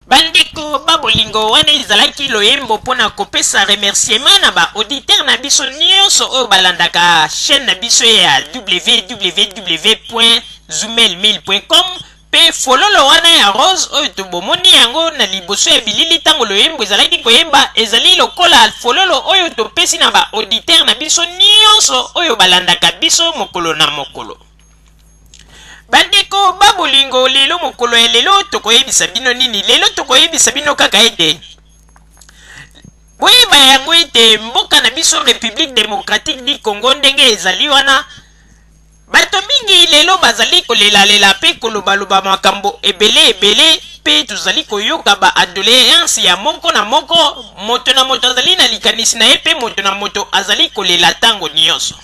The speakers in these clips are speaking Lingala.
Bandeko babolingo wana ezalaki loyembo mpona kopesa remerciement na ba auditeur na biso nyonso oyo balandaka chaîne na biso ya www.zoomelmail.com pe fololo wana ya Rose oyo tobomoni yango na liboso ya bilili ntango loyembo ezalaki koyemba ezali lokola fololo oyo topesi na ba auditeur na biso nyonso oyo balandaka biso mokolo na mokolo. Bandeko babolingo lelo mokolo ya lelo tokoyebisa bino nini? Lelo tokoyebisa bino kaka ete boyeba yango ete mboka na biso République démocratique du Congo ndenge ezali wana bato mingi lelo bazali kolelalela pe kolobaloba makambo ebele pe tozali koyoka ba adoléance ya moko na moko, moto na moto azali na likanisi na ye pe moto na moto azali kolela tango nyonso.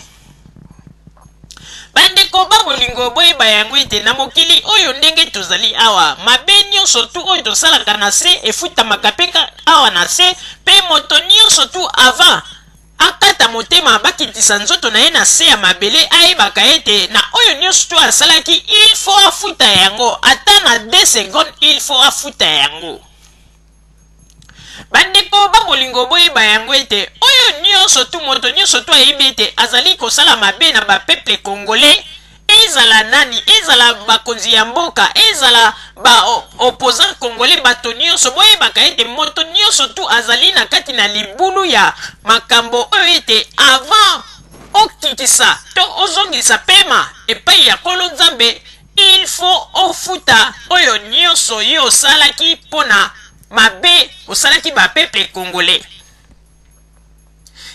Bandeko babolingo boyeba yango ete na mokili oyo ndenge tozali awa mabe nyonso tu oyo tosalaka na se efutamaka pe awa na se pe moto nyonso tu avant akata motema bakitisa nzoto na ye na se ya mabele ayebaka ete na oyo nyonso tu asalaki il faut afuta yango ata na 2 secondes il faut afuta yango. Bandeko babolingo boyeba yango ete oyo nyonso tu moto nyonso tu ayebi ete azali kosala mabe na ba peuple congolais, ezala nani, ezala bakonzi ya mboka, ezala ba opposant congolais, bato nyonso boyebaka ete moto nyonso tu azali na kati na libulu ya makambo oyo ete avant okitisa to ozongisa pema epai ya Nkolo Nzambe il faut ofuta oyo nyonso yo osalaki mpona mabe osalaki ba peuple congolais.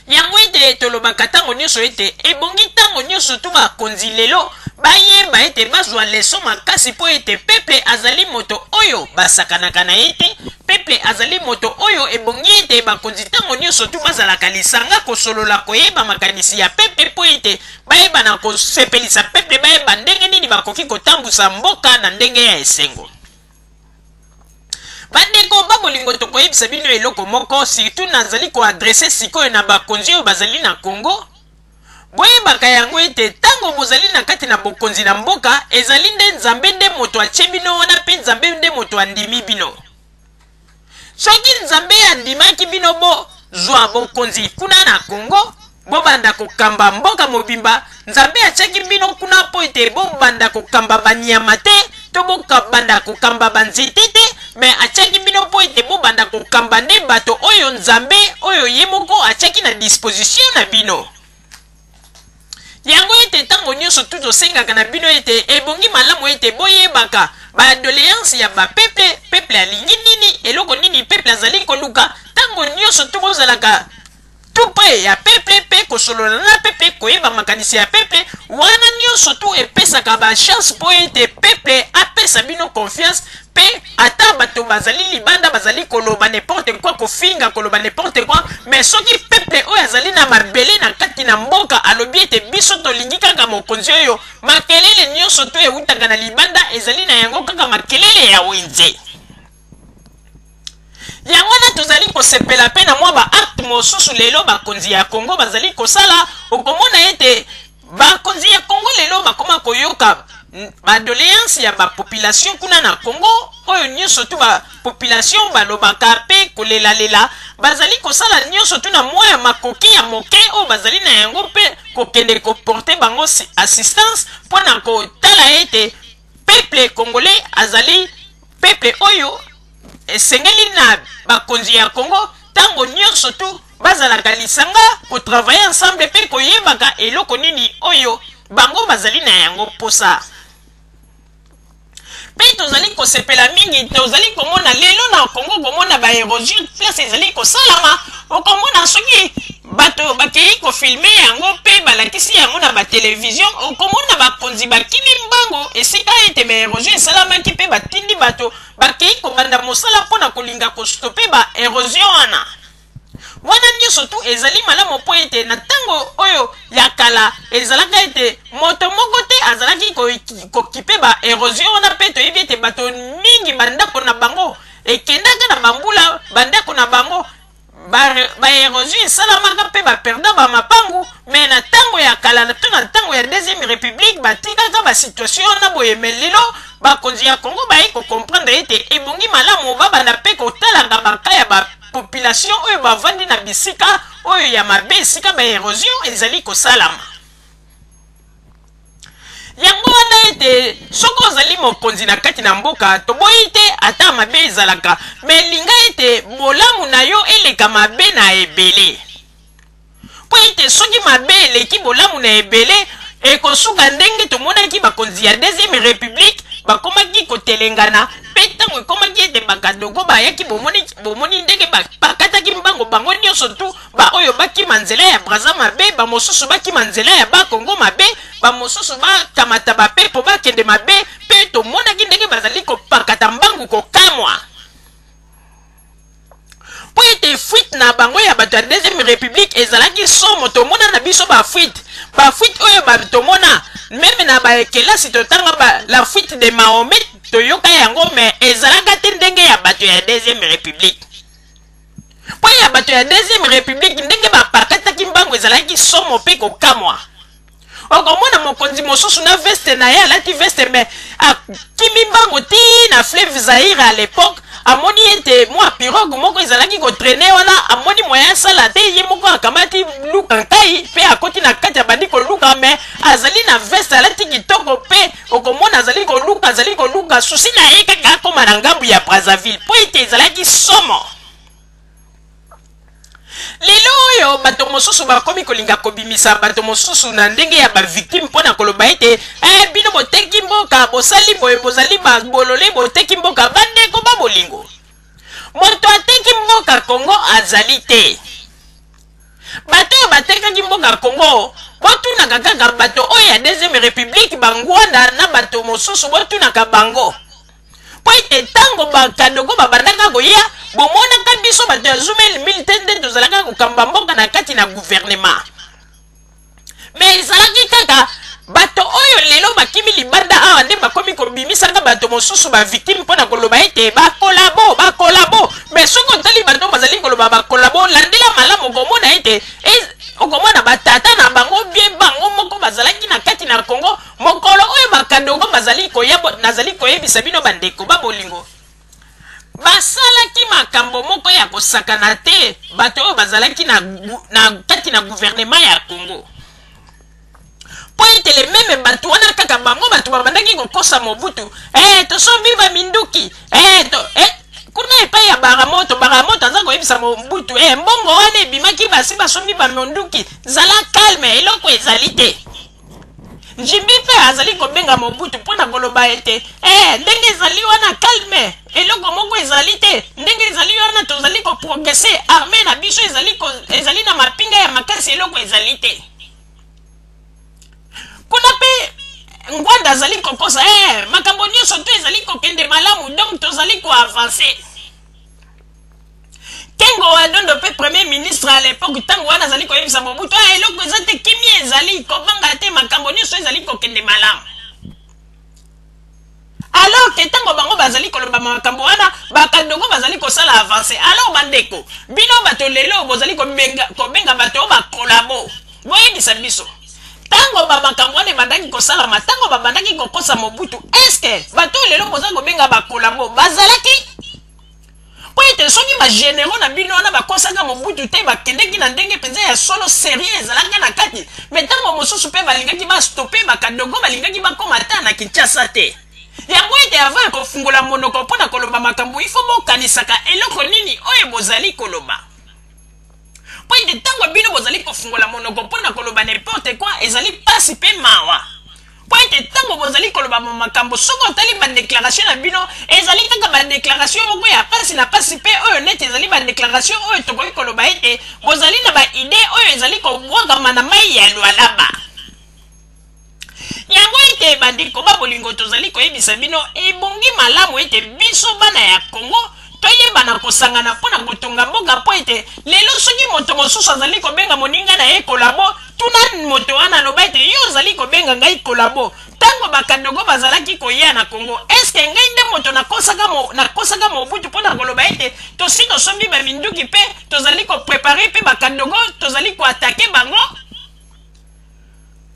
Yango ete tolobaka tango nyonso ete ebongi tango nyonso tu bakonzi lelo bayeba ete bazwa leso makasi po ete peuple azali moto oyo basakanaka na ete peuple azali moto oyo ebongi ete bakonzi tango nyonso tu bazalaka lisanga kosolola koyeba makanisi ya peuple po ete bayeba na kosepelisa peuple bayeba ndenge nini bakoki kotambusa mboka na ndenge ya esengo. Bandeko babolingo tokoyebisa bino eloko moko surtout nazali koadresse sikoyo na bakonzi oyo bazali na Congo. Boyebaka yango ete tango bozali na kati na bokonzi na mboka ezali nde Nzambe nde moto atie bino wana pe Nzambe nde moto andimi bino. Soki Nzambe andimaki bino bo zwa bokonzi kuna na Congo bobanda kokamba mboka mobimba, Nzambe atiaki bino kuna po ete bobanda kokamba banyama te to bobanda kokamba banzete te, me atiaki bino po ete bobanda kokamba nde bato oyo Nzambe oyo ye moko atiaki na disposition na bino. Yango ete tango nyonso tu tosengaka na bino ete ebongi malamu ete boyebaka ba adoléance ya ba peuple alingi nini, eloko nini peuple azali koluka, tango nyonso tu bozalaka tout près ya peuple pe kosolola na peuple koyeba makanisi ya peuple wana nyonso tu epesaka ba chance po ete peuple apesa bino confiance pe ata bato bazali libanda bazali koloba n'importe quoi kofinga koloba n'importe quoi, mais soki peuple oyo azali na mabele na kati na mboka alobi ete biso tolingi kaka mokonzi oyo, makelele nyonso tu eutaka na libanda ezali na yango kaka makelele ya wenze. Yango na tozali kosepela pe na mwa ba acte mosusu lelo bakonzi ya Congo bazali kosala, okomona ete bakonzi ya Congo lelo bakoma koyoka ba doléance ya ba population kuna na Congo oyo nyonso tu ba population balobaka pe kolelalela bazali kosala nyonso tu na mwa ya makoki ya moke oyo bazali na yango pe kokende koporte bango assistance mpona kotala ete peuple congolais azali peuple oyo esengeli na bakonzi ya Congo tango nyonso tu bazalaka lisanga kotravaille ensemble pe koyebaka eloko nini oyo bango bazali na yango posa. Pe tozali kosepela mingi, tozali komona lelo na Congo komona ba érosion place ezali kosalama, okomona soki bato bakei kofilme yango pe balakisi yango na ba télévision, okomona bakonzi bakimi mbango esika ete ba érosion esalamaki pe batindi bato bakei kobanda mosala mpona kolinga kostope ba érosion wana. Wana nyonso tu ezali malamu po ete na tango oyo ya kala ezalaka ete moto moko te azalaki kokipe ba érosion wana pe toyebi ete bato mingi bandako na bango ekendaka na bambula bandako na bango ba érosion esalamaka pe baperda bamapangu, me na tango ya kala to na tango ya deuxième république batikaka ba situation wana boye, me lelo bakonzi ya Congo baye ko comprendre ete ebongi malamu babanda pe kotalanga bakaya ba population oyo bavandi na bisika oyo ya mabe esika ba érosion ezali kosalama. Yango wana ete soko ozali mokonzi na kati na mboka toboyi te ata mabe ezalaka me linga ete bolamu na yo eleka mabe na ebele po ete soki mabe eleki bolamu na ebele ekosuka ndenge tomonaki bakonzi ya deuxième république bakomaki kotelengana pe ntango ekomaki ete bakadogo bayaki bomoni ndenge bakataki mbango bango nyonso tu baoyo bakima nzela ya braza mabe bamosusu bakima nzela ya bakongo mabe bamosusu bakamata bapepo bakende mabe pe tomonaki ndenge bazali kopakata mbangu kokamwa po ete fuite na bango ya bato ya deuxième république ezalaki somo tomona na biso bafuite oyo tomona meme na baekelasi totanga la fuite de Mahomet toyoka yango me ezalaka te ndenge ya bato ya deuxième république po ya bato ya deuxième république ndenge bapakataki mbango ezalaki somo mpe kokamwa okomona mokonzi mosusu na veste na ye alati veste me akimi mbango ti na fleuve Zaire à l'époque amoni ete mwa pirogue moko ezalaki kotraîne wana amoni moya asala te ye moko akamati luka nkai pe akoti na kati abandi koluka me azali na veste alati kitoko pe okomona azali koluka susi na ye kaka akoma na ngambu ya Brazzaville po ete ezalaki somo. Lelo oyo bato mosusu bakomi kolinga kobimisa bato mosusu na ndenge ya bavictime mpona koloba ete bino boteki mboka bosali boye bozali babolole boteki mboka bandeko babolingo moto ateki mboka Congo azali te bato oyo batekaki mboka Congo botunaka kaka bato oyo ya deuxième république bangwanda na bato mosusu botunaka bango po ete ntango bakadogo babandaka koya bomonaka biso bato ya zumeli militaire nde tozalaka kokamba mboka na kati na gouvernement me ezalaki kaka bato oyo lelo bakimi libanda awa nde bakomi kobimisaka bato mosusu bavictime mpona koloba ete bakolabo me soki otali bato bazali koloba bakolabo landela malamu okomona ete okomona batata na bango bie bango moko bazalaki na kati na Congo mokolo oyo bakadogo bazali nazali koyebisa bino bandeko babolingo basalaki makambo moko ya kosakana te bato oyo bazalaki na kati na gouvernement ya Congo po ete le meme bato wana kaka bango bato babandaki kokosa Mobutu tosombi baminduki kuna epai ya baramoto aza koyebisa Mobutu mbongo wana ebimaki basi basombi baminduki zala calme eloko ezali te Njimbi pe azali kobenga Mobutu mpona koloba ete ndenge ezali wana calme eloko moko ezali te ndenge ezali wana tozali koprogresse armée na biso ezali na mapinga ya makasi eloko ezali te kuna pe ngwanda azali kokosa makambo nyonso to ezali kokende malamu donc tozali koavance Kengo Wadondo pe premier ministre à l'époque tango wana azali koyebisa Mobutu eloko eza te kimi ezali kobanga te makambo nyonso ezali kokende malamu alors que tango bango bazali koloba makambo wana bakadogo bazali kosala avancer alors bandeko bino bato lelo bozali kobenga bato bakolabo boyebisa biso tango makambo wana bandaki kosala matango babandaki kokosa Mobutu est-ce que bato lelo bozali kobenga bakolabo bazalaki po ete soki bagénéraux na bino wana bakosaka Mobutu te bakendeki na ndenge mpenza ya solo sérieux ezalaka na kati me ntango mosusu mpe balingaki bastope bakadogo balingaki bakoma ta na Kinshasa te yango ete avant ya kofungola monoko mpona koloba makambo ifo bokanisaka eloko nini oyo bozali koloba po ete ntango bino bozali kofungola monoko mpona koloba n'importe quoi ezali pasi mpe mawa po ete ntango bozali koloba makambo soki otali badéclaration na bino ezali kaka badéclaration moko ya pasi na pasi mpe oyo neti ezali badéclaration oyo tokoki koloba ete bozali na baide oyo ezali kobwakama na mai ya lwalaba yango ete bandeko babolingo tozali koyebisa bino ebongi malamu ete biso bana ya Congo toyebana kosangana mpona kotonga mboka po ete lelo soki moto mosusu azali kobenga moninga na ye kolabo tuna moto wana aloba ete yo ozali kobenga ngai kolabo ntango bakadogo bazalaki koya na Congo eske ngai nde moto nakosaka Mobutu mpona koloba ete tosi tosombi baminduki mpe tozali koprepare mpe bakadogo tozali koatake bango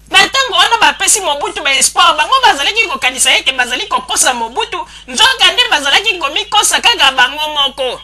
na ntango wana bapesi Mobutu ba espoir bango bazalaki kokanisa ete bazali kokosa Mobutu nzoka nde bazalaki komikosa kaka bango moko